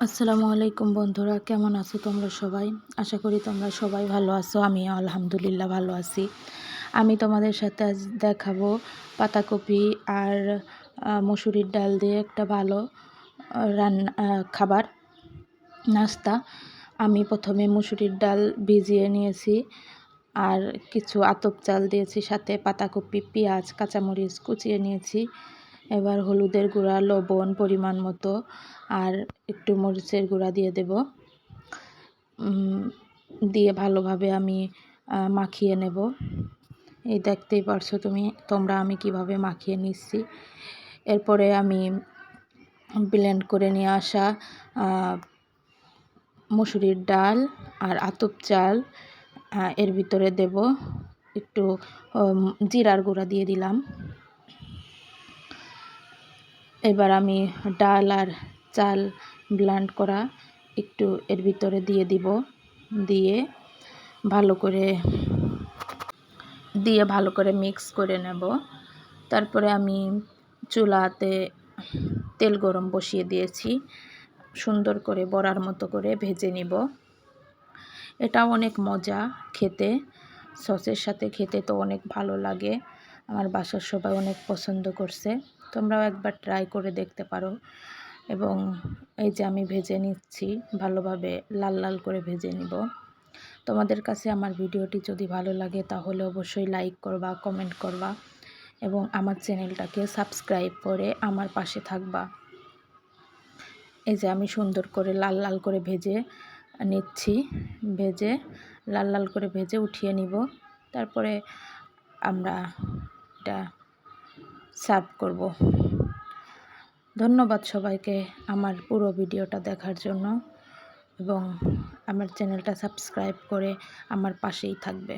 আসসালামু আলাইকুম বন্ধুরা, কেমন আছো তোমরা সবাই? আশা করি তোমরা সবাই ভালো আছো। আমিও আলহামদুলিল্লাহ ভালো আছি। আমি তোমাদের সাথে আজ দেখাবো পাতাকপি আর মসুরির ডাল দিয়ে একটা ভালো খাবার নাস্তা। আমি প্রথমে মসুরির ডাল ভিজিয়ে নিয়েছি আর কিছু আতপ চাল দিয়েছি, সাথে পাতাকপি, পেঁয়াজ, কাঁচামরিচ কুচিয়ে নিয়েছি। এবার হলুদের গুঁড়া, লবণ পরিমাণ মতো আর একটু মরিচের গুঁড়া দিয়ে দেব। দিয়ে ভালোভাবে আমি মাখিয়ে নেব। এই দেখতেই পারছো তোমরা আমি কিভাবে মাখিয়ে নিচ্ছি। এরপরে আমি ব্লেন্ড করে নিয়ে আসা মসুরির ডাল আর আতপ চাল এর ভিতরে দেব। একটু জিরার গুঁড়া দিয়ে দিলাম। এবার আমি ডাল আর চাল ব্লেন্ড করা একটু এর ভিতরে দিয়ে দিব। দিয়ে ভালো করে মিক্স করে নেব। তারপরে আমি চুলাতে তেল গরম বসিয়ে দিয়েছি। সুন্দর করে বড়ার মতো করে ভেজে নিব। এটা অনেক মজা খেতে, সসের সাথে খেতে তো অনেক ভালো লাগে। আমার বাসার সবাই অনেক পছন্দ করছে। তোমরাও একবার ট্রাই করে দেখতে পারো। এবং এই যে আমি ভেজে নিচ্ছি, ভালোভাবে লাল লাল করে ভেজে নিব। তোমাদের কাছে আমার ভিডিওটি যদি ভালো লাগে তাহলে অবশ্যই লাইক করবা, কমেন্ট করবা এবং আমার চ্যানেলটাকে সাবস্ক্রাইব করে আমার পাশে থাকবা। এই যে আমি সুন্দর করে লাল লাল করে ভেজে নিচ্ছি। লাল লাল করে ভেজে উঠিয়ে নিব। তারপরে আমরা এটা সার্ভ করব। ধন্যবাদ সবাইকে আমার পুরো ভিডিওটা দেখার জন্য এবং আমার চ্যানেলটা সাবস্ক্রাইব করে আমার পাশেই থাকবে।